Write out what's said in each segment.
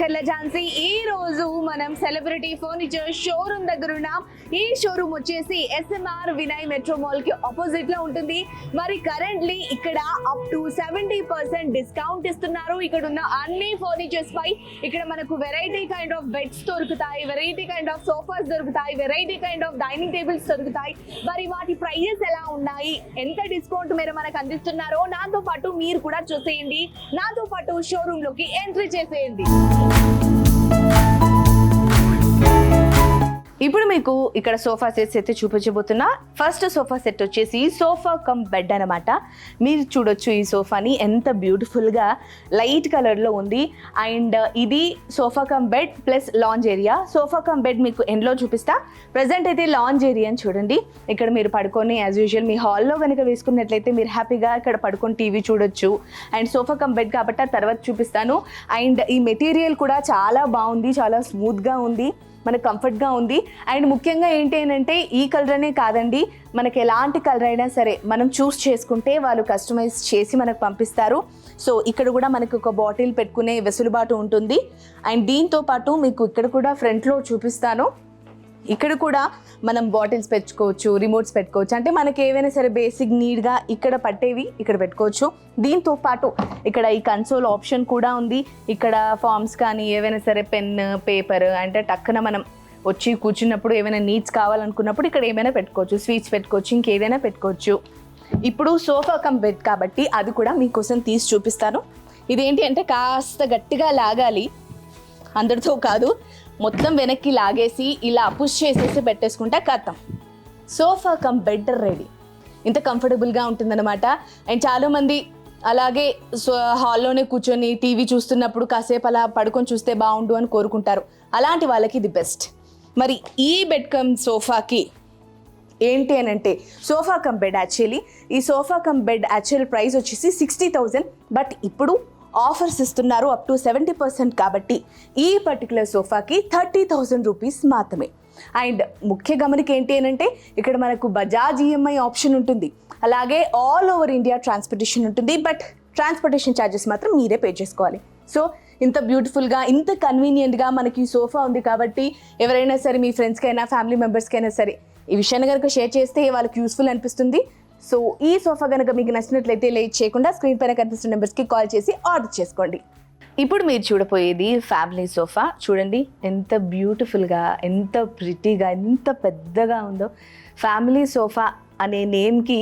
యాంకర్ల ఝాన్సీ. ఈ రోజు మనం సెలబ్రిటీ ఫర్నిచర్ షోరూమ్ దగ్గర ఉన్నాం. ఈ షోరూమ్ వచ్చేసి SMR వినయ్ మెట్రో మాల్ కి ఆపోజిట్ లో ఉంటుంది. మరి కరెంట్లీ ఇక్కడ అప్ టు 70% డిస్కౌంట్ ఇస్తున్నారు. ఇక్కడ ఉన్న అన్ని ఫర్నిచర్స్ పై ఇక్కడ మనకు వెరైటీ కైండ్ ఆఫ్ బెడ్స్ దొరుకుతాయి, వెరైటీ కైండ్ ఆఫ్ సోఫాస్ దొరుకుతాయి, variety kind of dining tables దొరుకుతాయి. మరి వాటి ప్రైజెస్ ఎలా ఉన్నాయి, ఎంత డిస్కౌంట్ మీరు మనకు అందిస్తున్నారో నాతో పాటు మీరు కూడా చూసేయండి. నాతో పాటు షోరూమ్ లోకి ఎంట్రీ చేసేయండి. ఇప్పుడు మీకు ఇక్కడ సోఫా సెట్స్ అయితే చూపించబోతున్నా. ఫస్ట్ సోఫా సెట్ వచ్చేసి సోఫా కమ్ బెడ్ అనమాట. మీరు చూడొచ్చు ఈ సోఫాని ఎంత బ్యూటిఫుల్గా లైట్ కలర్లో ఉంది. అండ్ ఇది sofa cum bed plus lounge area. Sofa cum bed మీకు ఎండ్లో చూపిస్తా. ప్రజెంట్ అయితే లాంజ్ ఏరియా అని చూడండి. ఇక్కడ మీరు పడుకొని యాజ్ యూజువల్ మీ హాల్లో కనుక వేసుకున్నట్లయితే మీరు హ్యాపీగా ఇక్కడ పడుకొని టీవీ చూడొచ్చు. అండ్ సోఫా కమ్ బెడ్ కాబట్టి ఆ తర్వాత చూపిస్తాను. అండ్ ఈ మెటీరియల్ కూడా చాలా బాగుంది, చాలా స్మూత్గా ఉంది, మనకు కంఫర్ట్గా ఉంది. అండ్ ముఖ్యంగా ఏంటి అంటే ఈ కలర్ అనే కాదండి, మనకి ఎలాంటి కలర్ అయినా సరే మనం చూస్ చేసుకుంటే వాళ్ళు కస్టమైజ్ చేసి మనకు పంపిస్తారు. సో ఇక్కడ కూడా మనకు ఒక బాటిల్ పెట్టుకునే వెసులుబాటు ఉంటుంది. అండ్ దీంతో పాటు మీకు ఇక్కడ కూడా ఫ్రంట్లో చూపిస్తాను. ఇక్కడ కూడా మనం బాటిల్స్ పెట్టుకోవచ్చు, రిమోట్స్ పెట్టుకోవచ్చు. అంటే మనకి ఏవైనా సరే బేసిక్ నీడ్గా ఇక్కడ పట్టేవి ఇక్కడ పెట్టుకోవచ్చు. దీంతో పాటు ఇక్కడ ఈ కన్సోల్ ఆప్షన్ కూడా ఉంది. ఇక్కడ ఫార్మ్స్ కానీ ఏవైనా సరే పెన్, పేపర్ అంటే టక్కున మనం వచ్చి కూర్చున్నప్పుడు ఏమైనా నీడ్స్ కావాలనుకున్నప్పుడు ఇక్కడ ఏమైనా పెట్టుకోవచ్చు, స్వీట్స్ పెట్టుకోవచ్చు, ఇంకేదైనా పెట్టుకోవచ్చు. ఇప్పుడు సోఫా కమ్ బెడ్ కాబట్టి అది కూడా మీకోసం తీసి చూపిస్తాను. ఇదేంటి అంటే కాస్త గట్టిగా లాగాలి, అందరితో కాదు, మొత్తం వెనక్కి లాగేసి ఇలా పుష్ చేసేసి పెట్టేసుకుంటే కథం సోఫా కమ్ బెడ్ రెడీ. ఇంత కంఫర్టబుల్గా ఉంటుందన్నమాట. అండ్ చాలామంది అలాగే హాల్లోనే కూర్చొని టీవీ చూస్తున్నప్పుడు కాసేపు అలా పడుకొని చూస్తే బాగుండు అని కోరుకుంటారు. అలాంటి వాళ్ళకి ఇది బెస్ట్. మరి ఈ బెడ్ కమ్ సోఫాకి ఏంటి అని అంటే సోఫా కమ్ బెడ్ యాక్చువల్లీ ఈ sofa cum bed actual price వచ్చేసి 60,000. బట్ ఇప్పుడు ఆఫర్స్ ఇస్తున్నారు అప్ టు 70% కాబట్టి ఈ పర్టికులర్ సోఫాకి 30,000 రూపీస్ మాత్రమే. అండ్ ముఖ్య గమనిక ఏంటి అని అంటే ఇక్కడ మనకు బజాజ్ EMI ఆప్షన్ ఉంటుంది. అలాగే ఆల్ ఓవర్ ఇండియా ట్రాన్స్పోర్టేషన్ ఉంటుంది. బట్ ట్రాన్స్పోర్టేషన్ ఛార్జెస్ మాత్రం మీరే పే చేసుకోవాలి. సో ఇంత బ్యూటిఫుల్గా, ఇంత కన్వీనియంట్గా మనకి సోఫా ఉంది కాబట్టి ఎవరైనా సరే మీ ఫ్రెండ్స్కైనా ఫ్యామిలీ మెంబర్స్కైనా సరే ఈ విషయాన్ని కనుక షేర్ చేస్తే వాళ్ళకి యూస్ఫుల్ అనిపిస్తుంది. సో ఈ సోఫా కనుక మీకు నచ్చినట్లయితే లేట్ చేయకుండా స్క్రీన్ పైన కనిపిస్తున్న నెంబర్స్కి కాల్ చేసి ఆర్డర్ చేసుకోండి. ఇప్పుడు మీరు చూడబోయేది ఫ్యామిలీ సోఫా. చూడండి ఎంత బ్యూటిఫుల్గా, ఎంత ప్రిటీగా, ఎంత పెద్దగా ఉందో. ఫ్యామిలీ సోఫా అనే నేమ్కి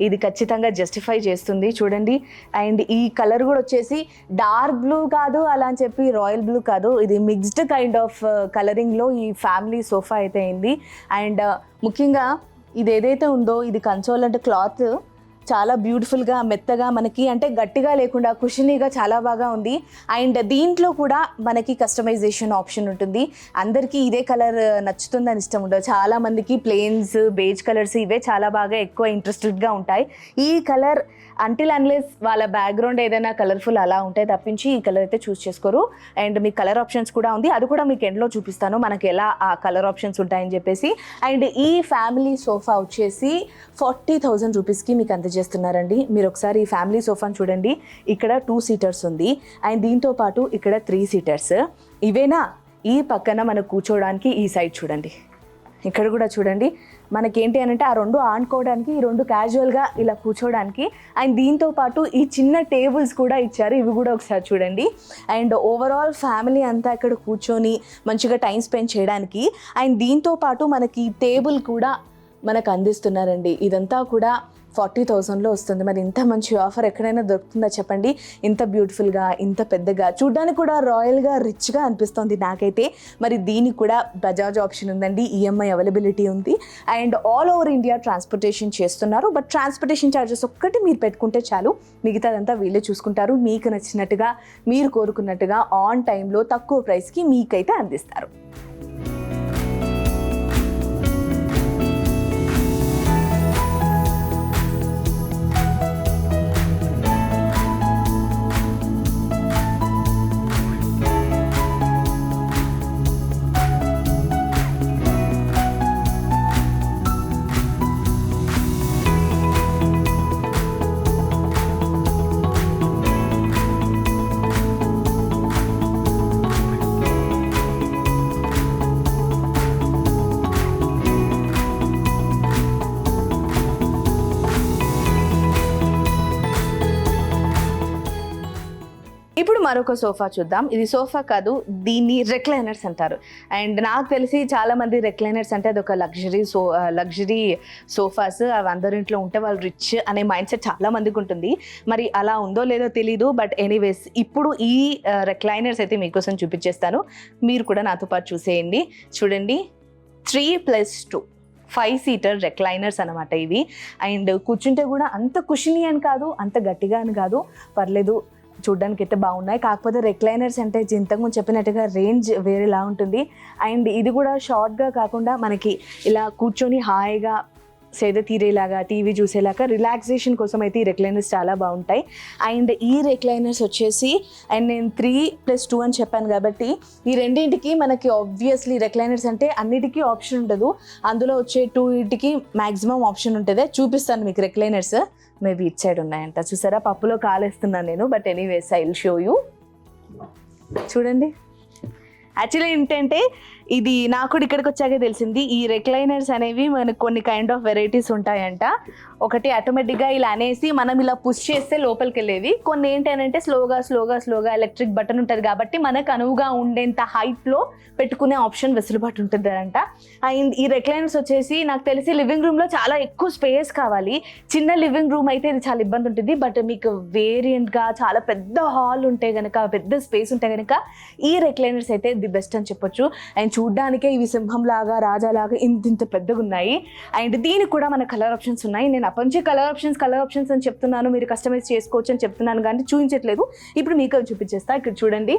ఇది ఖచ్చితంగా జస్టిఫై చేస్తుంది. చూడండి. అండ్ ఈ కలర్ కూడా వచ్చేసి డార్క్ బ్లూ కాదు, అలా అని చెప్పి రాయల్ బ్లూ కాదు, ఇది మిక్స్డ్ కైండ్ ఆఫ్ కలరింగ్లో ఈ ఫ్యామిలీ సోఫా అయితే అయింది. అండ్ ముఖ్యంగా ఇది ఏదైతే ఉందో ఇది కన్సోల్ అంటే క్లాత్ చాలా బ్యూటిఫుల్గా, మెత్తగా, మనకి అంటే గట్టిగా లేకుండా కుషనీగా చాలా బాగా ఉంది. అండ్ దీంట్లో కూడా మనకి కస్టమైజేషన్ ఆప్షన్ ఉంటుంది. అందరికీ ఇదే కలర్ నచ్చుతుందని ఇష్టం ఉండదు. చాలామందికి ప్లెయిన్స్, బేజ్ కలర్స్ ఇవే చాలా బాగా ఎక్కువ ఇంట్రెస్టెడ్గా ఉంటాయి. ఈ కలర్ అంటిల్ అన్లెస్ వాళ్ళ బ్యాక్గ్రౌండ్ ఏదైనా కలర్ఫుల్ అలా ఉంటాయి తప్పించి ఈ కలర్ అయితే చూస్ చేసుకోరు. అండ్ మీకు కలర్ ఆప్షన్స్ కూడా ఉంది, అది కూడా మీకు ఎండ్లో చూపిస్తాను మనకి ఎలా ఆ కలర్ ఆప్షన్స్ ఉంటాయని చెప్పేసి. అండ్ ఈ ఫ్యామిలీ సోఫా వచ్చేసి 40,000 రూపీస్కి మీకు అందజేస్తున్నారండి. మీరు ఒకసారి ఈ ఫ్యామిలీ సోఫాని చూడండి. ఇక్కడ 2 సీటర్స్ ఉంది. అండ్ దీంతో పాటు ఇక్కడ 3 సీటర్స్. ఇవేనా ఈ పక్కన మనకు కూర్చోవడానికి ఈ సైడ్ చూడండి. ఇక్కడ కూడా చూడండి మనకేంటి అని అంటే ఆ రెండు ఆనుకోవడానికి, ఈ రెండు క్యాజువల్గా ఇలా కూర్చోవడానికి. అండ్ దీంతో పాటు ఈ చిన్న టేబుల్స్ కూడా ఇచ్చారు, ఇవి కూడా ఒకసారి చూడండి. అండ్ ఓవరాల్ ఫ్యామిలీ అంతా ఇక్కడ కూర్చొని మంచిగా టైం స్పెండ్ చేయడానికి. అండ్ దీంతో పాటు మనకి టేబుల్ కూడా మనకు అందిస్తున్నారండి. ఇదంతా కూడా 40,000లో వస్తుంది. మరి ఇంత మంచి ఆఫర్ ఎక్కడైనా దొరుకుతుందా చెప్పండి. ఇంత బ్యూటిఫుల్గా, ఇంత పెద్దగా, చూడ్డానికి కూడా రాయల్గా, రిచ్గా అనిపిస్తుంది నాకైతే. మరి దీనికి కూడా బజాజ్ ఆప్షన్ ఉందండి, EMI అవైలబిలిటీ ఉంది. And all over India transportation చేస్తున్నారు. బట్ ట్రాన్స్పోర్టేషన్ ఛార్జెస్ ఒక్కటి మీరు పెట్టుకుంటే చాలు, మిగతాదంతా వీళ్ళే చూసుకుంటారు. మీకు నచ్చినట్టుగా, మీరు కోరుకున్నట్టుగా ఆన్ టైంలో తక్కువ ప్రైస్కి మీకైతే అందిస్తారు. మరొక సోఫా చూద్దాం. ఇది సోఫా కాదు, దీన్ని రెక్లైనర్స్ అంటారు. అండ్ నాకు తెలిసి చాలా మంది రెక్లైనర్స్ అంటే అది ఒక లగ్జరీ సోఫాస్, అవి అందరింట్లో ఉంటే వాళ్ళు రిచ్ అనే మైండ్ సెట్ చాలా మందికి ఉంటుంది. మరి అలా ఉందో లేదో తెలీదు, బట్ ఎనీవేస్ ఇప్పుడు ఈ రెక్లైనర్స్ అయితే మీకోసం చూపించేస్తాను. మీరు కూడా నాతో పాటు చూసేయండి. చూడండి, 3+2 5 సీటర్ రెక్లైనర్స్ అనమాట ఇవి. అండ్ కూర్చుంటే కూడా అంత కుషినీ అని కాదు, అంత గట్టిగా అని కాదు, పర్లేదు, చూడ్డానికి అయితే బాగున్నాయి. కాకపోతే రెక్లైనర్స్ అంటే ఇంతకుముందు చెప్పినట్టుగా రేంజ్ వేరేలా ఉంటుంది. అండ్ ఇది కూడా షార్ట్గా కాకుండా మనకి ఇలా కూర్చొని హాయిగా సేద తీరేలాగా, టీవీ చూసేలాగా, రిలాక్సేషన్ కోసం అయితే ఈ రెక్లైనర్స్ చాలా బాగుంటాయి. అండ్ ఈ రెక్లైనర్స్ వచ్చేసి, అండ్ నేను 3+2 అని చెప్పాను కాబట్టి ఈ రెండింటికి మనకి ఆబ్వియస్లీ రెక్లైనర్స్ అంటే అన్నిటికీ ఆప్షన్ ఉండదు, అందులో వచ్చే 2కి మ్యాక్సిమం ఆప్షన్ ఉంటుంది. చూపిస్తాను మీకు రెక్లైనర్స్. మేబీ ఇట్ సైడ్ ఉన్నాయంట, చూసారా, పప్పులో కాలేస్తున్నాను నేను. But anyways I will show you. చూడండి, యాక్చువల్లీ ఏంటంటే ఇది నాకు కూడా ఇక్కడికి వచ్చాకే తెలిసింది, ఈ రెక్లైనర్స్ అనేవి మనకు కొన్ని కైండ్ ఆఫ్ వెరైటీస్ ఉంటాయంట. ఒకటి ఆటోమేటిక్గా ఇలా అనేసి మనం ఇలా పుష్ చేస్తే లోపలికి వెళ్ళేవి, కొన్ని ఏంటంటే స్లోగా ఎలక్ట్రిక్ బటన్ ఉంటుంది కాబట్టి మనకు అనువుగా ఉండేంత హైట్లో పెట్టుకునే ఆప్షన్ వెసులుబాటు ఉంటుంది అంట. అండ్ ఈ రెక్లైనర్స్ వచ్చేసి నాకు తెలిసి లివింగ్ రూమ్లో చాలా ఎక్కువ స్పేస్ కావాలి. చిన్న లివింగ్ రూమ్ అయితే ఇది చాలా ఇబ్బంది ఉంటుంది, బట్ మీకు వేరియంట్గా చాలా పెద్ద హాల్ ఉంటే కనుక, పెద్ద స్పేస్ ఉంటే కనుక ఈ రెక్లైనర్స్ అయితే ది బెస్ట్ అని చెప్పొచ్చు. అండ్ చూడ్డానికే ఇవి సింహంలాగా, రాజాలాగా ఇంత పెద్దగా ఉన్నాయి. అండ్ దీనికి కూడా మన కలర్ ఆప్షన్స్ ఉన్నాయి. నేను అప్పటి నుంచి కలర్ ఆప్షన్స్ అని చెప్తున్నాను, మీరు కస్టమైజ్ చేసుకోవచ్చు అని చెప్తున్నాను కానీ చూపించట్లేదు. ఇప్పుడు మీకు చూపించేస్తా. ఇక్కడ చూడండి,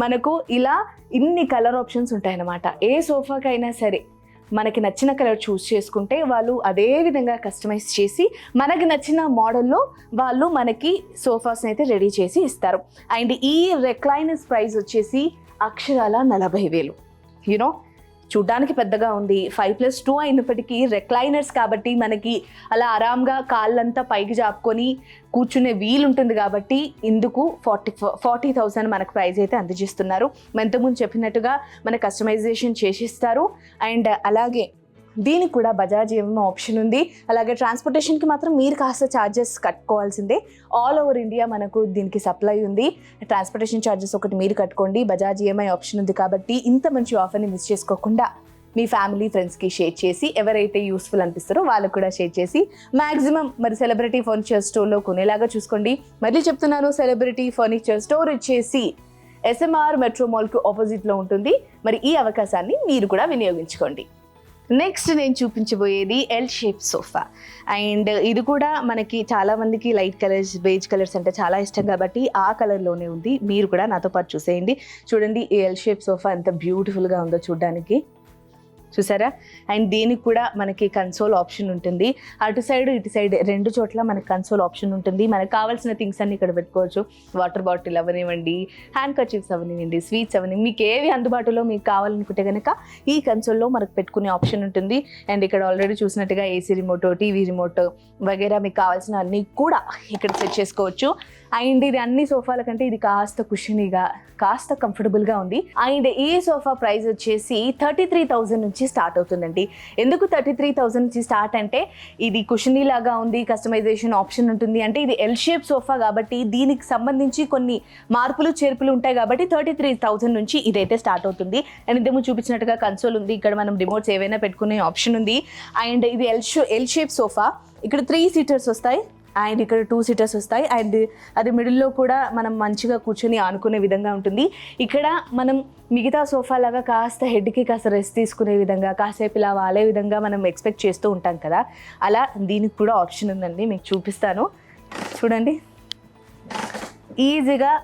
మనకు ఇలా ఇన్ని కలర్ ఆప్షన్స్ ఉంటాయన్నమాట. ఏ సోఫాకైనా సరే మనకి నచ్చిన కలర్ చూస్ చేసుకుంటే వాళ్ళు అదే విధంగా కస్టమైజ్ చేసి మనకి నచ్చిన మోడల్లో వాళ్ళు మనకి సోఫాస్ని అయితే రెడీ చేసి ఇస్తారు. అండ్ ఈ రెక్లైనర్స్ ప్రైస్ వచ్చేసి అక్షరాల 40,000. యూనో, చూడ్డానికి పెద్దగా ఉంది. 5+2 అయినప్పటికీ రెక్లైనర్స్ కాబట్టి మనకి అలా ఆరాంగా కాళ్ళంతా పైకి జాపుకొని కూర్చునే వీలు ఉంటుంది కాబట్టి ఇందుకు 40,000 మనకు ప్రైస్ అయితే అందజేస్తున్నారు. ఇంతకుముందు చెప్పినట్టుగా మన కస్టమైజేషన్ చేసిస్తారు. అండ్ అలాగే దీనికి కూడా బజాజ్ ఈఎంఐ ఆప్షన్ ఉంది. అలాగే ట్రాన్స్పోర్టేషన్కి మాత్రం మీరు కాస్త ఛార్జెస్ కట్టుకోవాల్సిందే. ఆల్ ఓవర్ ఇండియా మనకు దీనికి సప్లై ఉంది. ట్రాన్స్పోర్టేషన్ ఛార్జెస్ ఒకటి మీరు కట్టుకోండి. బజాజ్ ఈఎంఐ ఆప్షన్ ఉంది కాబట్టి ఇంత మంచి ఆఫర్ని మిస్ చేసుకోకుండా మీ ఫ్యామిలీ ఫ్రెండ్స్కి షేర్ చేసి, ఎవరైతే యూస్ఫుల్ అనిపిస్తారో వాళ్ళకు కూడా షేర్ చేసి మ్యాక్సిమం మరి సెలబ్రిటీ ఫర్నిచర్ స్టోర్లో కొనేలాగా చూసుకోండి. మళ్ళీ చెప్తున్నాను, సెలబ్రిటీ ఫర్నిచర్ స్టోర్ వచ్చేసి SMR మెట్రో మాల్కు ఆపోజిట్లో ఉంటుంది. మరి ఈ అవకాశాన్ని మీరు కూడా వినియోగించుకోండి. నెక్స్ట్ నేను చూపించబోయేది ఎల్ షేప్ సోఫా. అండ్ ఇది కూడా మనకి చాలా మందికి లైట్ కలర్స్, బేజ్ కలర్స్ అంటే చాలా ఇష్టం కాబట్టి ఆ కలర్లోనే ఉంది. మీరు కూడా నాతో పాటు చూసేయండి. చూడండి, ఈ ఎల్ షేప్ సోఫా ఎంత బ్యూటిఫుల్గా ఉందో చూడడానికి, చూసారా. అండ్ దీనికి కూడా మనకి కన్సోల్ ఆప్షన్ ఉంటుంది. అటు సైడ్ ఇటు సైడ్ రెండు చోట్ల మనకి కన్సోల్ ఆప్షన్ ఉంటుంది. మనకు కావాల్సిన థింగ్స్ అన్ని ఇక్కడ పెట్టుకోవచ్చు. వాటర్ బాటిల్ అవనివ్వండి, హ్యాండ్ కర్చీఫ్స్ అవనివ్వండి, స్వీట్స్ అవని, మీకు ఏవి అందుబాటులో మీకు కావాలనుకుంటే కనుక ఈ కన్సోల్లో మనకు పెట్టుకునే ఆప్షన్ ఉంటుంది. అండ్ ఇక్కడ ఆల్రెడీ చూసినట్టుగా ఏసీ రిమోట్, టీవీ రిమోట్ వగైరా మీకు కావాల్సిన అన్నీ కూడా ఇక్కడ సెట్ చేసుకోవచ్చు. అండ్ ఇది అన్ని సోఫాల కంటే ఇది కాస్త కుషనీగా, కాస్త కంఫర్టబుల్గా ఉంది. అండ్ ఈ సోఫా ప్రైస్ వచ్చేసి 33,000 నుంచి స్టార్ట్ అవుతుందండి. ఎందుకు 33,000 నుంచి స్టార్ట్ అంటే ఇది కుషనీ లాగా ఉంది, కస్టమైజేషన్ ఆప్షన్ ఉంటుంది. అంటే ఇది ఎల్ షేప్ సోఫా కాబట్టి దీనికి సంబంధించి కొన్ని మార్పులు చేర్పులు ఉంటాయి కాబట్టి 33,000 నుంచి ఇదైతే స్టార్ట్ అవుతుంది. అండ్ ఇంతకు చూపించినట్టుగా కన్సోల్ ఉంది, ఇక్కడ మనం రిమోట్స్ ఏవైనా పెట్టుకునే ఆప్షన్ ఉంది. అండ్ ఇది ఎల్ షేప్ సోఫా. ఇక్కడ 3 సీటర్స్ వస్తాయి అండ్ ఇక్కడ 2 సీటర్స్ వస్తాయి. అండ్ అది మిడిల్లో కూడా మనం మంచిగా కూర్చొని ఆనుకునే విధంగా ఉంటుంది. ఇక్కడ మనం మిగతా సోఫా లాగా కాస్త హెడ్కి కాస్త రెస్ట్ తీసుకునే విధంగా, కాసేపు ఇలా వాలే విధంగా మనం ఎక్స్పెక్ట్ చేస్తూ ఉంటాం కదా, అలా దీనికి కూడా ఆప్షన్ ఉందండి. మీకు చూపిస్తాను, చూడండి. ఈజీగా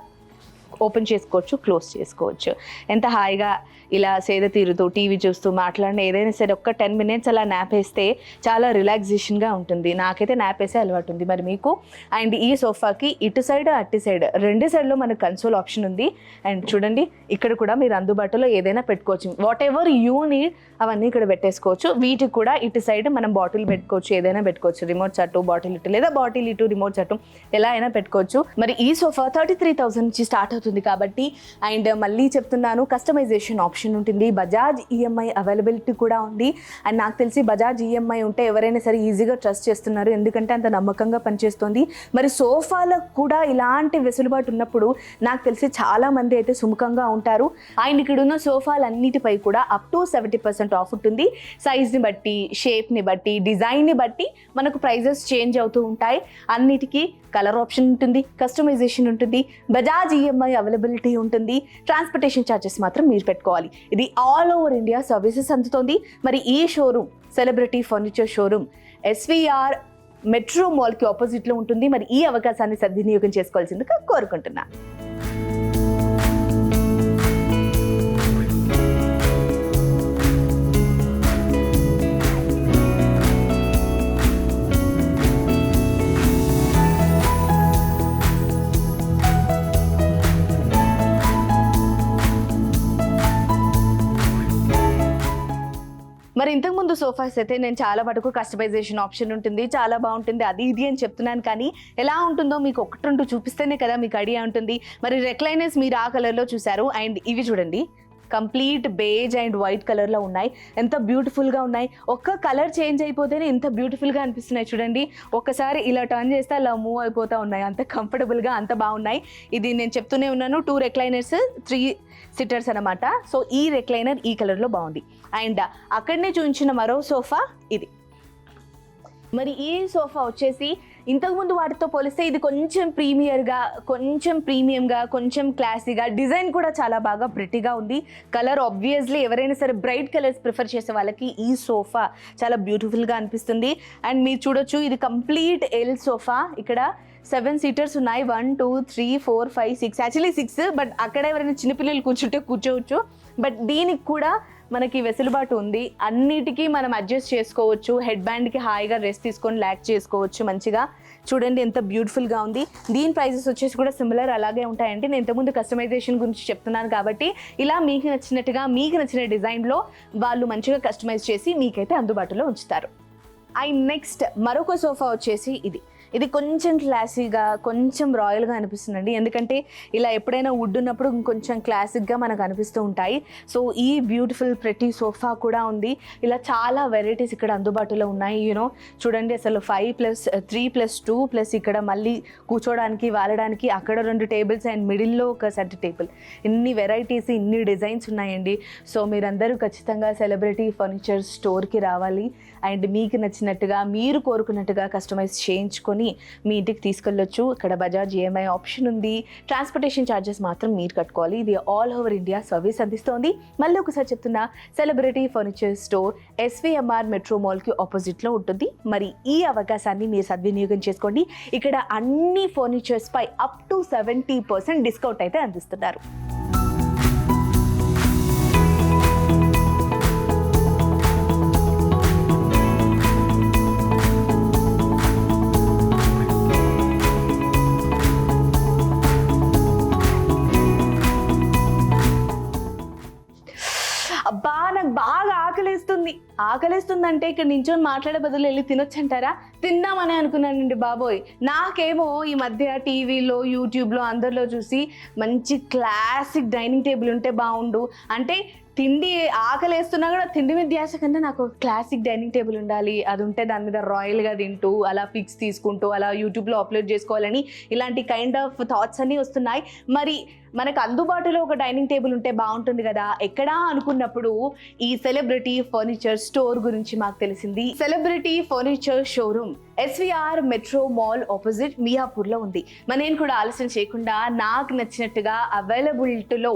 ఓపెన్ చేసుకోవచ్చు, క్లోజ్ చేసుకోవచ్చు. ఎంత హాయిగా ఇలా సేద తీరుతూ టీవీ చూస్తూ మాట్లాడిన ఏదైనా సరే ఒక్క 10 minutes అలా న్యాప్ వేస్తే చాలా రిలాక్సేషన్గా ఉంటుంది. నాకైతే న్యాప్ వేసే అలవాటు ఉంది, మరి మీకు. అండ్ ఈ సోఫాకి ఇటు సైడ్ అటు సైడ్ రెండు సైడ్లో మనకు కన్సోల్ ఆప్షన్ ఉంది. అండ్ చూడండి, ఇక్కడ కూడా మీరు అందుబాటులో ఏదైనా పెట్టుకోవచ్చు. వాట్ ఎవర్ యూ నీడ్ అవన్నీ ఇక్కడ పెట్టేసుకోవచ్చు. వీటికి కూడా ఇటు సైడ్ మనం బాటిల్ పెట్టుకోవచ్చు, ఏదైనా పెట్టుకోవచ్చు. రిమోట్స్ అటు బాటిల్ ఇటు, లేదా బాటిల్ ఇటు రిమోట్స్ అటు, ఎలా అయినా పెట్టుకోవచ్చు. మరి ఈ సోఫా 33,000 నుంచి స్టార్ట్ అవుతుంది కాబట్టి, అండ్ మళ్ళీ చెప్తున్నాను, కస్టమైజేషన్ ఆప్షన్ ఆప్షన్ ఉంటుంది, బజాజ్ ఈఎంఐ అవైలబిలిటీ కూడా ఉంది. అండ్ నాకు తెలిసి బజాజ్ ఈఎంఐ ఉంటే ఎవరైనా సరే ఈజీగా ట్రస్ట్ చేస్తున్నారు, ఎందుకంటే అంత నమ్మకంగా పనిచేస్తుంది. మరి సోఫాలకు కూడా ఇలాంటి వెసులుబాటు ఉన్నప్పుడు నాకు తెలిసి చాలామంది అయితే సుముఖంగా ఉంటారు. అండ్ ఇక్కడ ఉన్న సోఫాలన్నిటిపై కూడా అప్ టు 70% ఆఫ్ ఉంటుంది. సైజ్ని బట్టి, షేప్ని బట్టి, డిజైన్ని బట్టి మనకు ప్రైజెస్ చేంజ్ అవుతూ ఉంటాయి. అన్నిటికీ కలర్ ఆప్షన్ ఉంటుంది, కస్టమైజేషన్ ఉంటుంది, బజాజ్ ఈఎంఐ అవైలబిలిటీ ఉంటుంది. ట్రాన్స్పోర్టేషన్ ఛార్జెస్ మాత్రం మీరు పెట్టుకోవాలి. ఇది ఆల్ ఓవర్ ఇండియా సర్వీసెస్ అందుతోంది. మరి ఈ showroom celebrity furniture showroom SVR metro మాల్కి ఆపోజిట్లో ఉంటుంది. మరి ఈ అవకాశాన్ని సద్వినియోగం చేసుకోవాల్సిందిగా కోరుకుంటున్నా. మరి ఇంతకుముందు సోఫాస్ అయితే నేను చాలా మటుకు కస్టమైజేషన్ ఆప్షన్ ఉంటుంది, చాలా బాగుంటుంది, అది ఇది అని చెప్తున్నాను. కానీ ఎలా ఉంటుందో మీకు ఒకటి రెండు చూపిస్తేనే కదా మీకు ఐడియా ఉంటుంది. మరి రెక్లైనర్స్ మీరు ఆ కలర్లో చూసారు. అండ్ ఇవి చూడండి, కంప్లీట్ బేజ్ అండ్ వైట్ కలర్లో ఉన్నాయి. ఎంత బ్యూటిఫుల్గా ఉన్నాయి. ఒక్క కలర్ చేంజ్ అయిపోతేనే ఇంత బ్యూటిఫుల్గా అనిపిస్తున్నాయి. చూడండి, ఒక్కసారి ఇలా టర్న్ చేస్తే అలా మూవ్ అయిపోతూ ఉన్నాయి. అంత కంఫర్టబుల్గా, అంత బాగున్నాయి. ఇది నేను చెప్తూనే ఉన్నాను, 2 రెక్లైనర్స్ 3 సిట్టర్స్ అనమాట. సో ఈ రెక్లైనర్ ఈ కలర్లో బాగుంది. అండ్ అక్కడనే చూపించిన మరో సోఫా ఇది. మరి ఈ సోఫా వచ్చేసి ఇంతకుముందు వాటితో పోలిస్తే ఇది కొంచెం ప్రీమియర్గా, కొంచెం ప్రీమియంగా, కొంచెం క్లాసీగా, డిజైన్ కూడా చాలా బాగా ప్రిటీగా ఉంది. కలర్ ఆబ్వియస్లీ ఎవరైనా సరే బ్రైట్ కలర్స్ ప్రిఫర్ చేసే వాళ్ళకి ఈ సోఫా చాలా బ్యూటిఫుల్గా అనిపిస్తుంది. అండ్ మీరు చూడొచ్చు, ఇది కంప్లీట్ ఎల్ సోఫా. ఇక్కడ 7 సీటర్స్ ఉన్నాయి. 1 2 3 4 5 6, యాక్చువల్లీ 6, బట్ అక్కడ ఎవరైనా చిన్నపిల్లలు కూర్చుంటే కూర్చోవచ్చు. బట్ దీనికి కూడా మనకి వెసులుబాటు ఉంది. అన్నిటికీ మనం అడ్జస్ట్ చేసుకోవచ్చు. హెడ్ బ్యాండ్కి హాయిగా రెస్ట్ తీసుకొని ల్యాక్ చేసుకోవచ్చు మంచిగా. చూడండి ఎంత బ్యూటిఫుల్గా ఉంది. దీని ప్రైజెస్ వచ్చేసి కూడా సిమిలర్ అలాగే ఉంటాయండి. నేను ఇంతకుముందు కస్టమైజేషన్ గురించి చెప్తున్నాను కాబట్టి ఇలా మీకు నచ్చినట్టుగా, మీకు నచ్చిన డిజైన్లో వాళ్ళు మంచిగా కస్టమైజ్ చేసి మీకైతే అందుబాటులో ఉంచుతారు. అండ్ నెక్స్ట్ మరొక సోఫా వచ్చేసి ఇది కొంచెం క్లాసీగా, కొంచెం రాయల్గా అనిపిస్తుందండి. ఎందుకంటే ఇలా ఎప్పుడైనా వుడ్ ఉన్నప్పుడు ఇంకొంచెం క్లాసిక్గా మనకు అనిపిస్తూ ఉంటాయి. సో ఈ బ్యూటిఫుల్ ప్రెటీ సోఫా కూడా ఉంది. ఇలా చాలా వెరైటీస్ ఇక్కడ అందుబాటులో ఉన్నాయి. చూడండి, అసలు 5+3+2+ ఇక్కడ మళ్ళీ కూర్చోడానికి, వాలడానికి అక్కడ 2 టేబుల్స్ అండ్ మిడిల్లో ఒక సెంటర్ టేబుల్. ఇన్ని వెరైటీస్, ఇన్ని డిజైన్స్ ఉన్నాయండి. సో మీరందరూ ఖచ్చితంగా సెలబ్రిటీ ఫర్నిచర్ స్టోర్కి రావాలి. అండ్ మీకు నచ్చినట్టుగా, మీరు కోరుకున్నట్టుగా కస్టమైజ్ చేయించుకొని మీ ఇంటికి తీసుకెళ్ళొచ్చు. ఇక్కడ బజాజ్ ఈఎంఐ ఆప్షన్ ఉంది. ట్రాన్స్పోర్టేషన్ ఛార్జెస్ మాత్రం మీరు కట్టుకోవాలి. ఇది ఆల్ ఓవర్ ఇండియా సర్వీస్ అందిస్తోంది. మళ్ళీ ఒకసారి చెప్తున్నా, సెలబ్రిటీ ఫర్నిచర్ స్టోర్ ఎస్వీఎంఆర్ మెట్రో మాల్కి ఆపోజిట్లో ఉంటుంది. మరి ఈ అవకాశాన్ని మీరు సద్వినియోగం చేసుకోండి. ఇక్కడ అన్ని ఫర్నిచర్స్ పై అప్ టు 70% డిస్కౌంట్ అయితే అందిస్తున్నారు. అబ్బా, నాకు బాగా ఆకలిస్తుంది అంటే ఇక్కడ నించొని మాట్లాడే బదులు వెళ్ళి తినొచ్చు అంటారా? తిందామని అనుకున్నానండి బాబోయ్. నాకేమో ఈ మధ్య టీవీలో, యూట్యూబ్లో అందరిలో చూసి మంచి క్లాసిక్ డైనింగ్ టేబుల్ ఉంటే బాగుండు అంటే, తిండి ఆకలేస్తున్నా కూడా తిండి మీద ధ్యాస కన్నా నాకు క్లాసిక్ డైనింగ్ టేబుల్ ఉండాలి, అది ఉంటే దాని మీద రాయల్గా తింటూ అలా పిక్స్ తీసుకుంటూ అలా యూట్యూబ్లో అప్లోడ్ చేసుకోవాలని ఇలాంటి కైండ్ ఆఫ్ థాట్స్ అన్నీ వస్తున్నాయి. మరి మనకు అందుబాటులో ఒక డైనింగ్ టేబుల్ ఉంటే బాగుంటుంది కదా ఎక్కడా అనుకున్నప్పుడు ఈ సెలబ్రిటీ ఫర్నిచర్ స్టోర్ గురించి మాకు తెలిసింది. Celebrity furniture showroom SVR metro mall opposite మియాపూర్లో ఉంది. మరి నేను కూడా ఆలస్యం చేయకుండా నాకు నచ్చినట్టుగా అవైలబిలిటీలో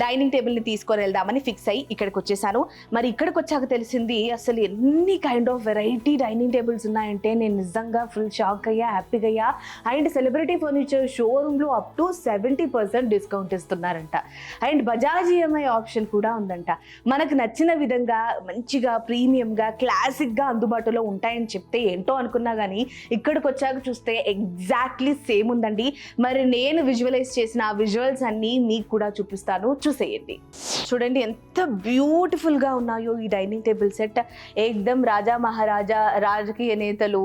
డైనింగ్ టేబుల్ని తీసుకొని వెళ్దామని ఫిక్స్ అయ్యి ఇక్కడికి వచ్చేసాను. మరి ఇక్కడికి వచ్చాక తెలిసింది అసలు ఎన్ని kind of variety dining tables ఉన్నాయంటే నేను నిజంగా ఫుల్ షాక్ అయ్యా, హ్యాపీగా అయ్యా. అండ్ సెలబ్రిటీ ఫర్నిచర్ షోరూంలో అప్ టు 70% డిస్కౌంట్ ఇస్తున్నారంట. అండ్ బజాజ్ ఈఎంఐ ఆప్షన్ కూడా ఉందంట. మనకు నచ్చిన విధంగా మంచిగా ప్రీమియంగా క్లాసిక్గా అందుబాటులో ఉంటాయని చెప్తే ఏంటో అనుకున్నా కానీ ఇక్కడికి వచ్చాక చూస్తే ఎగ్జాక్ట్లీ సేమ్ ఉందండి. మరి నేను విజువలైజ్ చేసిన ఆ విజువల్స్ అన్నీ మీకు కూడా చూపిస్తాను, చూసేయండి. చూడండి ఎంత బ్యూటిఫుల్గా ఉన్నాయో ఈ డైనింగ్ టేబుల్ సెట్. ఏకదమ్ రాజా మహారాజా, రాజకీయ నేతలు,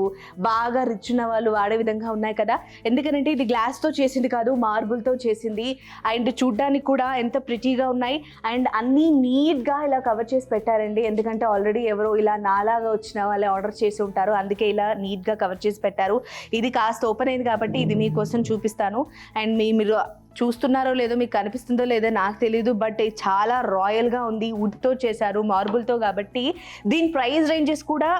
బాగా రిచ్ ఉన్న వాళ్ళు వాడే విధంగా ఉన్నాయి కదా. ఎందుకంటే ఇది గ్లాస్తో చేసింది కాదు, మార్బుల్తో చేసింది. అండ్ చూడ్డానికి కూడా ఎంత ప్రిటీగా ఉన్నాయి. అండ్ అన్నీ నీట్గా ఇలా కవర్ చేసి పెట్టారండి, ఎందుకంటే ఆల్రెడీ ఎవరో ఇలా నాలాగా వచ్చిన వాళ్ళే ఆర్డర్ చేసి ఉంటారు, అందుకే ఇలా నీట్గా కవర్ చేసి పెట్టారు. ఇది కాస్త ఓపెన్ అయింది కాబట్టి ఇది మీకోసం చూపిస్తాను. అండ్ మీరు చూస్తున్నారో లేదో, మీకు కనిపిస్తుందో లేదో నాకు తెలియదు, బట్ చాలా రాయల్గా ఉంది. వుడ్తో చేశారు, మార్బుల్తో, కాబట్టి దీని ప్రైస్ రేంజెస్ కూడా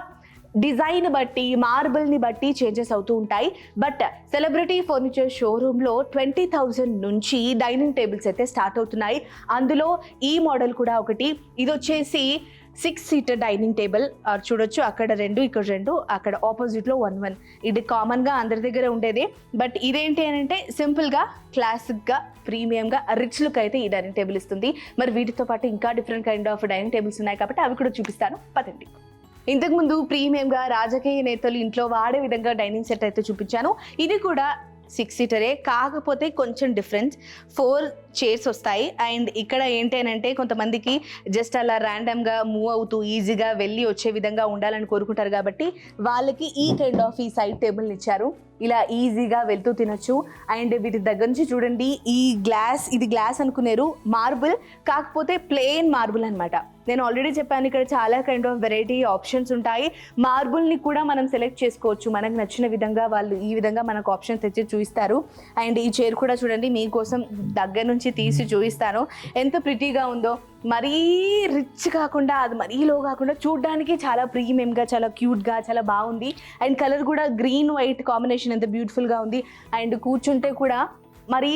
డిజైన్ బట్టి, మార్బుల్ని బట్టి చేంజెస్ అవుతూ ఉంటాయి. బట్ సెలబ్రిటీ ఫర్నిచర్ షోరూంలో 20,000 నుంచి డైనింగ్ టేబుల్స్ అయితే స్టార్ట్ అవుతున్నాయి. అందులో ఈ మోడల్ కూడా ఒకటి. ఇది వచ్చేసి 6 సీటర్ డైనింగ్ టేబుల్. చూడొచ్చు, అక్కడ 2, ఇక్కడ 2, అక్కడ ఆపోజిట్లో 1. ఇది కామన్గా అందరి దగ్గర ఉండేదే. బట్ ఇదేంటి అని అంటే సింపుల్గా, క్లాసిక్గా, ప్రీమియంగా, రిచ్ లుక్ అయితే ఈ డైనింగ్ టేబుల్ ఇస్తుంది. మరి వీటితో పాటు ఇంకా different kind of dining tables ఉన్నాయి కాబట్టి అవి కూడా చూపిస్తాను, పదండి. ఇంతకుముందు ప్రీమియంగా రాజకీయ నేతలు ఇంట్లో వాడే విధంగా డైనింగ్ సెట్ అయితే చూపించాను. ఇది కూడా 6 సీటరే, కాకపోతే కొంచెం డిఫరెన్స్. 4 చైర్స్ వస్తాయి. అండ్ ఇక్కడ ఏంటి అని అంటే కొంతమందికి జస్ట్ అలా ర్యాండమ్గా మూవ్ అవుతూ ఈజీగా వెళ్ళి వచ్చే విధంగా ఉండాలని కోరుకుంటారు కాబట్టి వాళ్ళకి ఈ కైండ్ ఆఫ్ ఈ సైడ్ టేబుల్ని ఇచ్చారు. ఇలా ఈజీగా వెళ్తూ తినొచ్చు. అండ్ వీటి దగ్గర నుంచి చూడండి, ఈ గ్లాస్, ఇది గ్లాస్ అనుకునేరు, మార్బుల్ కాకపోతే ప్లెయిన్ మార్బుల్ అనమాట. నేను ఆల్రెడీ చెప్పాను, ఇక్కడ చాలా కైండ్ ఆఫ్ వెరైటీ ఆప్షన్స్ ఉంటాయి. మార్బుల్ని కూడా మనం సెలెక్ట్ చేసుకోవచ్చు, మనకు నచ్చిన విధంగా వాళ్ళు ఈ విధంగా మనకు ఆప్షన్ తెచ్చి చూపిస్తారు. అండ్ ఈ చైర్ కూడా చూడండి, మీకోసం దగ్గర నుంచి తీసి చూపిస్తాను, ఎంత ప్రిటీగా ఉందో. మరీ రిచ్ కాకుండా, అది మరీ లో కాకుండా, చూడడానికి చాలా ప్రీమియంగా, చాలా క్యూట్గా, చాలా బాగుంది. అండ్ కలర్ కూడా గ్రీన్ వైట్ కాంబినేషన్ ఎంత బ్యూటిఫుల్గా ఉంది. అండ్ కూర్చుంటే కూడా మరీ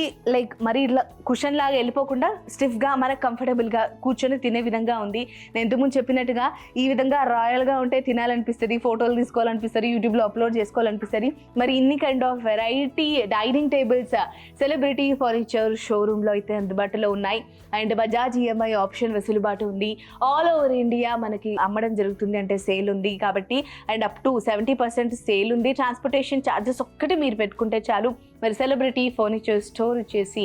మరీ ఇట్లా కుషన్ లాగా వెళ్ళిపోకుండా స్టిఫ్గా మనకు కంఫర్టబుల్గా కూర్చొని తినే విధంగా ఉంది. నేను ఇంతకుముందు చెప్పినట్టుగా ఈ విధంగా రాయల్గా ఉంటే తినాలనిపిస్తుంది, ఫోటోలు తీసుకోవాలనిపిస్తుంది, యూట్యూబ్లో అప్లోడ్ చేసుకోవాలనిపిస్తుంది. మరి ఇన్ని kind of variety dining tables celebrity furniture షోరూంలో అయితే అందుబాటులో ఉన్నాయి. అండ్ బజాజ్ ఈఎంఐ ఆప్షన్ వెసులుబాటు ఉంది. ఆల్ ఓవర్ ఇండియా మనకి అమ్మడం జరుగుతుంది, అంటే సేల్ ఉంది కాబట్టి. అండ్ అప్ టు 70% సేల్ ఉంది. ట్రాన్స్పోర్టేషన్ ఛార్జెస్ ఒక్కటి మీరు పెట్టుకుంటే చాలు. మరి సెలబ్రిటీ ఫర్నిచర్ స్టోర్ వచ్చేసి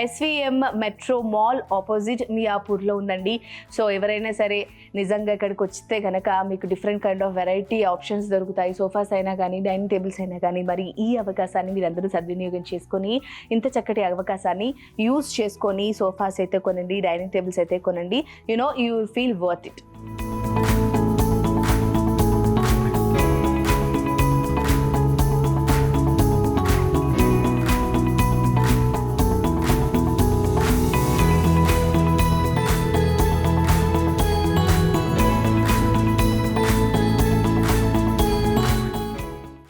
SVM మెట్రో మాల్ ఆపోజిట్ మియాపూర్లో ఉందండి. సో ఎవరైనా సరే నిజంగా ఇక్కడికి వస్తే కనుక మీకు different kind of variety options దొరుకుతాయి. సోఫాస్ అయినా కానీ, డైనింగ్ టేబుల్స్ అయినా కానీ. మరి ఈ అవకాశాన్ని మీరందరూ సద్వినియోగం చేసుకొని, ఇంత చక్కటి అవకాశాన్ని యూజ్ చేసుకొని సోఫాస్ అయితే కొనండి, డైనింగ్ టేబుల్స్ అయితే కొనండి. You will feel worth it.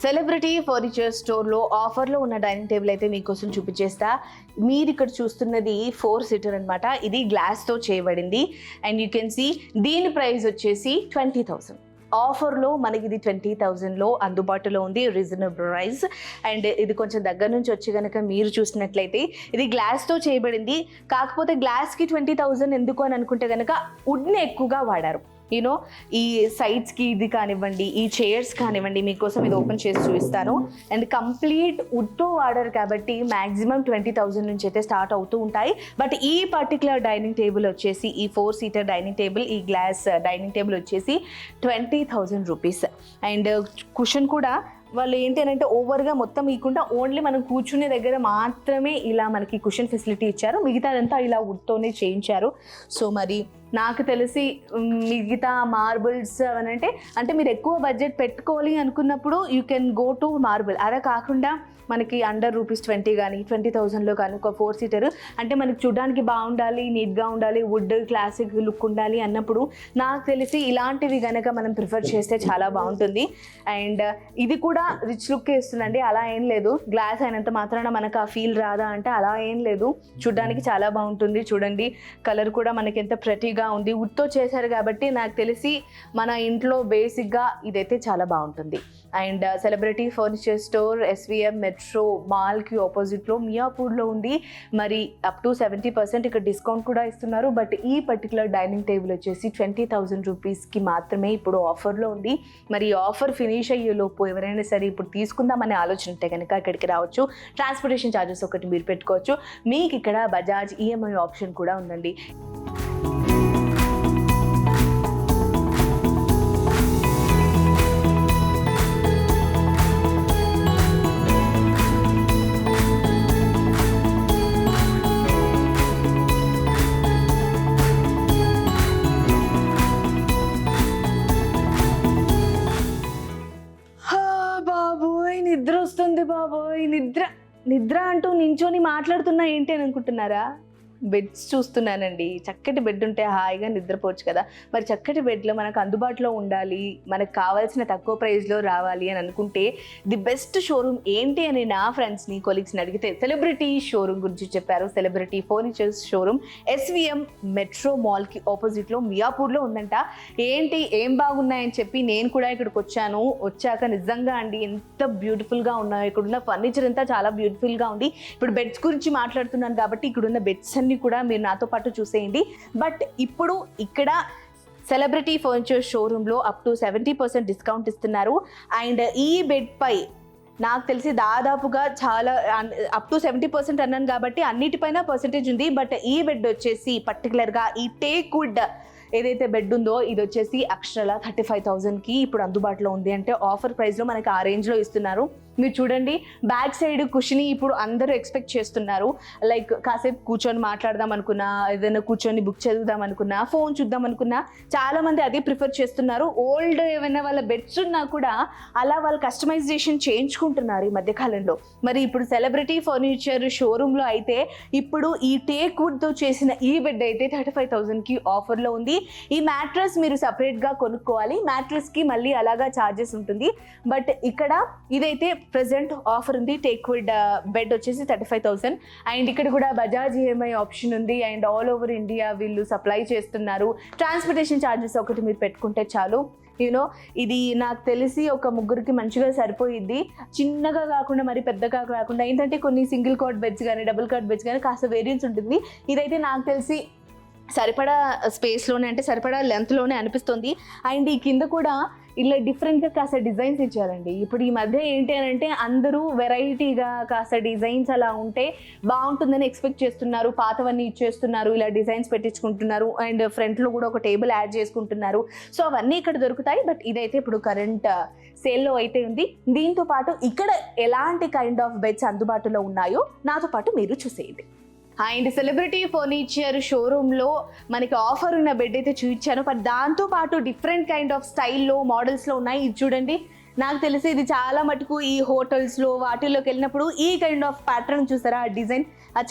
Celebrity furniture స్టోర్లో ఆఫర్లో ఉన్న డైనింగ్ టేబుల్ అయితే మీకోసం చూపించేస్తా. మీరు ఇక్కడ చూస్తున్నది 4 సీటర్ అనమాట. ఇది గ్లాస్తో చేయబడింది. అండ్ యూ కెన్ సీ దీని ప్రైస్ వచ్చేసి 20,000. ఆఫర్లో మనకి ఇది 20,000లో అందుబాటులో ఉంది, రీజనబుల్ ప్రైస్. అండ్ ఇది కొంచెం దగ్గర నుంచి వచ్చి కనుక మీరు చూసినట్లయితే ఇది గ్లాస్తో చేయబడింది. కాకపోతే గ్లాస్కి 20,000 ఎందుకు అని అనుకుంటే కనుక వుడ్ని ఎక్కువగా వాడారు. ఈ సైడ్స్కి ఇది కానివ్వండి, ఈ చైర్స్ కానివ్వండి, మీకోసం ఇది ఓపెన్ చేసి చూపిస్తాను. అండ్ కంప్లీట్ వుడ్తో వాడారు కాబట్టి మ్యాక్సిమం 20,000 నుంచి అయితే స్టార్ట్ అవుతూ ఉంటాయి. బట్ ఈ పర్టికులర్ డైనింగ్ టేబుల్ వచ్చేసి, ఈ 4 సీటర్ డైనింగ్ టేబుల్, ఈ గ్లాస్ డైనింగ్ టేబుల్ వచ్చేసి 20,000 రూపీస్. అండ్ కుషన్ కూడా వాళ్ళు ఏంటి అని అంటే ఓవర్గా మొత్తం ఇవ్వకుండా ఓన్లీ మనం కూర్చునే దగ్గర మాత్రమే ఇలా మనకి కుషన్ ఫెసిలిటీ ఇచ్చారు. మిగతాదంతా ఇలా వుడ్తోనే చేయించారు. సో మరి నాకు తెలిసి మిగతా మార్బుల్స్ అంటే మీరు ఎక్కువ బడ్జెట్ పెట్టుకోవాలి అనుకున్నప్పుడు you can go to marble. అలా కాకుండా మనకి అండర్ ₹20 కానీ 20,000లో కానీ ఒక 4 సీటర్ అంటే మనకి చూడడానికి బాగుండాలి, నీట్గా ఉండాలి, వుడ్ క్లాసిక్ లుక్ ఉండాలి అన్నప్పుడు నాకు తెలిసి ఇలాంటివి కనుక మనం ప్రిఫర్ చేస్తే చాలా బాగుంటుంది. అండ్ ఇది కూడా రిచ్ లుక్ ఇస్తుందండి, అలా ఏం లేదు. గ్లాస్ అయినంత మాత్రాన మనకు ఆ ఫీల్ రాదా అంటే అలా ఏం లేదు. చూడడానికి చాలా బాగుంటుంది. చూడండి, కలర్ కూడా మనకి ఎంత ప్రతిగా ఉంది. వుడ్తో చేశారు కాబట్టి నాకు తెలిసి మన ఇంట్లో బేసిక్గా ఇదైతే చాలా బాగుంటుంది. And celebrity furniture store SVM metro మాల్కి ఆపోజిట్లో మియాపూర్లో ఉంది. మరి అప్ టు 70% ఇక్కడ డిస్కౌంట్ కూడా ఇస్తున్నారు. బట్ ఈ పర్టికులర్ డైనింగ్ టేబుల్ వచ్చేసి 20,000 రూపీస్కి మాత్రమే ఇప్పుడు ఆఫర్లో ఉంది. మరి ఆఫర్ ఫినిష్ అయ్యేలోపు ఎవరైనా సరే ఇప్పుడు తీసుకుందామనే ఆలోచన ఉంటే కనుక ఇక్కడికి రావచ్చు. ట్రాన్స్పోర్టేషన్ ఛార్జెస్ ఒకటి మీరు పెట్టుకోవచ్చు. మీకు ఇక్కడ బజాజ్ EMI ఆప్షన్ కూడా ఉందండి. బాబోయ్, నిద్ర నిద్ర అంటూ నించొని మాట్లాడుతున్నా ఏంటి అని అనుకుంటున్నారా? బెడ్స్ చూస్తున్నానండి. చక్కటి బెడ్ ఉంటే హాయిగా నిద్రపోవచ్చు కదా. మరి చక్కటి బెడ్లో మనకు అందుబాటులో ఉండాలి, మనకు కావాల్సిన తక్కువ ప్రైస్లో రావాలి అని అనుకుంటే ది బెస్ట్ షోరూమ్ ఏంటి అని నా ఫ్రెండ్స్ని, కొలీగ్స్ని అడిగితే సెలబ్రిటీ షోరూమ్ గురించి చెప్పారు. Celebrity furnitures showroom SVM metro మాల్కి ఆపోజిట్లో మియాపూర్లో ఉందంట. ఏంటి ఏం బాగున్నాయని చెప్పి నేను కూడా ఇక్కడికి వచ్చాను. వచ్చాక నిజంగా అండి ఎంత బ్యూటిఫుల్గా ఉన్నాయో. ఇక్కడున్న ఫర్నిచర్ అంతా చాలా బ్యూటిఫుల్గా ఉంది. ఇప్పుడు బెడ్స్ గురించి మాట్లాడుతున్నాను కాబట్టి ఇక్కడున్న బెడ్స్ అన్ని కూడా మీరు నాతో పాటు చూసేయండి. బట్ ఇప్పుడు ఇక్కడ సెలబ్రిటీ ఫర్నిచర్ షోరూంలో అప్ టు 70% డిస్కౌంట్ ఇస్తున్నారు. అండ్ ఈ బెడ్ పై నాకు తెలిసి దాదాపుగా చాలా అప్ టు 70% అన్నాను కాబట్టి అన్నిటిపైన పర్సెంటేజ్ ఉంది. బట్ ఈ బెడ్ వచ్చేసి పర్టికులర్గా ఈ టేక్ వుడ్ ఏదైతే బెడ్ ఉందో ఇది వచ్చేసి అక్షరాల 35,000కి ఇప్పుడు అందుబాటులో ఉంది. అంటే ఆఫర్ ప్రైస్లో మనకి ఆ రేంజ్లో ఇస్తున్నారు. మీరు చూడండి, బ్యాక్ సైడ్ కుషిని ఇప్పుడు అందరూ ఎక్స్పెక్ట్ చేస్తున్నారు. లైక్ కాసేపు కూర్చొని మాట్లాడదాం అనుకున్నా, ఏదైనా కూర్చొని బుక్ చదువుదాం అనుకున్నా, ఫోన్ చూద్దాం అనుకున్నా చాలామంది అదే ప్రిఫర్ చేస్తున్నారు. ఓల్డ్ ఏమైనా వాళ్ళ బెడ్స్ ఉన్నా కూడా అలా వాళ్ళు కస్టమైజేషన్ చేయించుకుంటున్నారు ఈ మధ్యకాలంలో. మరి ఇప్పుడు సెలబ్రిటీ ఫర్నిచర్ షోరూంలో అయితే ఇప్పుడు ఈ టేక్ వుడ్తో చేసిన ఈ బెడ్ అయితే 35,000కి ఆఫర్లో ఉంది. ఈ మ్యాట్రెస్ మీరు సపరేట్గా కొనుక్కోవాలి. మ్యాట్రెస్కి మళ్ళీ అలాగా ఛార్జెస్ ఉంటుంది. బట్ ఇక్కడ ఇదైతే ప్రెసెంట్ ఆఫర్ ఉంది. టేక్ వుడ్ బెడ్ వచ్చేసి 35,000. అండ్ ఇక్కడ కూడా బజాజ్ EMI ఆప్షన్ ఉంది. అండ్ ఆల్ ఓవర్ ఇండియా వీళ్ళు సప్లై చేస్తున్నారు. ట్రాన్స్పోర్టేషన్ ఛార్జెస్ ఒకటి మీరు పెట్టుకుంటే చాలు. యూనో ఇది నాకు తెలిసి ఒక ముగ్గురికి మంచిగా సరిపోయిద్ది. చిన్నగా కాకుండా మరి పెద్దగా కాకుండా, ఏంటంటే కొన్ని సింగిల్ కాట్ బెడ్స్ కానీ డబుల్ కాట్ బెడ్స్ కానీ కాస్త వేరియన్స్ ఉంటుంది. ఇదైతే నాకు తెలిసి సరిపడా స్పేస్లోనే, అంటే సరిపడా లెంత్లోనే అనిపిస్తుంది. అండ్ ఈ కింద కూడా ఇలా డిఫరెంట్గా కాస్త డిజైన్స్ ఇచ్చారండి. ఇప్పుడు ఈ మధ్య ఏంటి అని అంటే అందరూ వెరైటీగా కాస్త డిజైన్స్ అలా ఉంటే బాగుంటుందని ఎక్స్పెక్ట్ చేస్తున్నారు. పాతవన్నీ ఇచ్చేస్తున్నారు, ఇలా డిజైన్స్ పెట్టించుకుంటున్నారు. అండ్ ఫ్రంట్లో కూడా ఒక టేబుల్ యాడ్ చేసుకుంటున్నారు. సో అవన్నీ ఇక్కడ దొరుకుతాయి. బట్ ఇదైతే ఇప్పుడు కరెంట్ సేల్లో అయితే ఉంది. దీంతో పాటు ఇక్కడ ఎలాంటి కైండ్ ఆఫ్ బెడ్స్ అందుబాటులో ఉన్నాయో నాతో పాటు మీరు చూసేయండి. అండ్ సెలబ్రిటీ ఫర్నిచర్ షోరూంలో మనకి ఆఫర్ ఉన్న బెడ్ అయితే చూపించాను. బట్ దాంతోపాటు డిఫరెంట్ కైండ్ ఆఫ్ స్టైల్లో మోడల్స్లో ఉన్నాయి. ఇది చూడండి, నాకు తెలిసి ఇది చాలా మటుకు ఈ హోటల్స్లో వాటిల్లోకి వెళ్ళినప్పుడు ఈ కైండ్ ఆఫ్ ప్యాటర్న్ చూసారా, ఆ డిజైన్ అది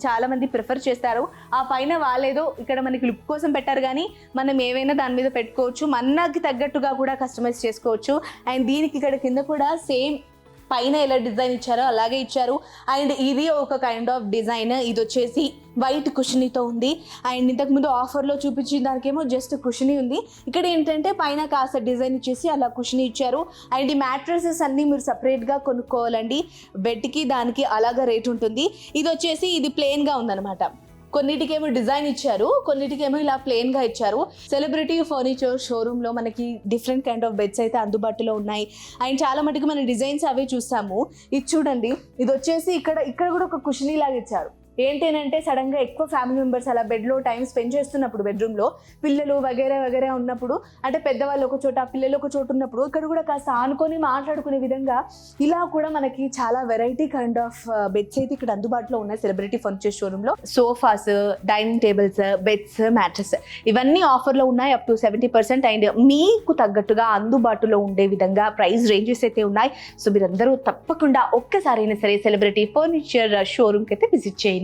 చాలా మంది ప్రిఫర్ చేస్తారు. ఆ పైన వాళ్ళేదో ఇక్కడ మనకి లుక్ కోసం పెట్టారు కానీ మనం ఏవైనా దాని మీద పెట్టుకోవచ్చు. మనకి తగ్గట్టుగా కూడా కస్టమైజ్ చేసుకోవచ్చు. అండ్ దీనికి ఇక్కడ కింద కూడా సేమ్ పైన ఎలా డిజైన్ ఇచ్చారో అలాగే ఇచ్చారు. అండ్ ఇది ఒక కైండ్ ఆఫ్ డిజైన్. ఇది వచ్చేసి వైట్ కుషనీతో ఉంది. అండ్ ఇంతకుముందు ఆఫర్లో చూపించిన దానికేమో జస్ట్ కుషనీ ఉంది. ఇక్కడ ఏంటంటే పైన కాస్త డిజైన్ ఇచ్చేసి అలా కుషనీ ఇచ్చారు. అండ్ ఈ మ్యాట్రసెస్ అన్నీ మీరు సపరేట్గా కొనుక్కోవాలండి. బెడ్కి దానికి అలాగా రేట్ ఉంటుంది. ఇది వచ్చేసి ఇది ప్లెయిన్గా ఉందన్నమాట. కొన్నిటికేమో డిజైన్ ఇచ్చారు, కొన్నిటికేమో ఇలా ప్లెయిన్గా ఇచ్చారు. సెలబ్రిటీ ఫర్నిచర్ షోరూంలో మనకి డిఫరెంట్ కైండ్ ఆఫ్ బెడ్స్ అయితే అందుబాటులో ఉన్నాయి. అండ్ చాలా మటుకు మన డిజైన్స్ అవే చూస్తాము. ఇది చూడండి, ఇది వచ్చేసి ఇక్కడ కూడా ఒక కుషనీ లాగా ఇచ్చారు. ఏంటంటే సడన్గా ఎక్కువ ఫ్యామిలీ మెంబర్స్ అలా బెడ్లో టైం స్పెండ్ చేస్తున్నప్పుడు, బెడ్రూమ్లో పిల్లలు వగేరే ఉన్నప్పుడు, అంటే పెద్దవాళ్ళు ఒక చోట పిల్లలు ఒక చోట ఉన్నప్పుడు ఇక్కడ కూడా కాస్త ఆనుకొని మాట్లాడుకునే విధంగా ఇలా కూడా మనకి చాలా వెరైటీ కైండ్ ఆఫ్ బెడ్స్ అయితే ఇక్కడ అందుబాటులో ఉన్నాయి సెలబ్రిటీ ఫర్నిచర్ షోరూంలో. Sofas, dining tables, beds, mattress ఇవన్నీ ఆఫర్లో ఉన్నాయి అప్ టు 70%. అండ్ మీకు తగ్గట్టుగా అందుబాటులో ఉండే విధంగా ప్రైస్ రేంజెస్ అయితే ఉన్నాయి. సో మీరందరూ తప్పకుండా ఒక్కసారైనా సరే సెలబ్రిటీ ఫర్నిచర్ షోరూమ్కి అయితే విజిట్ చేయండి.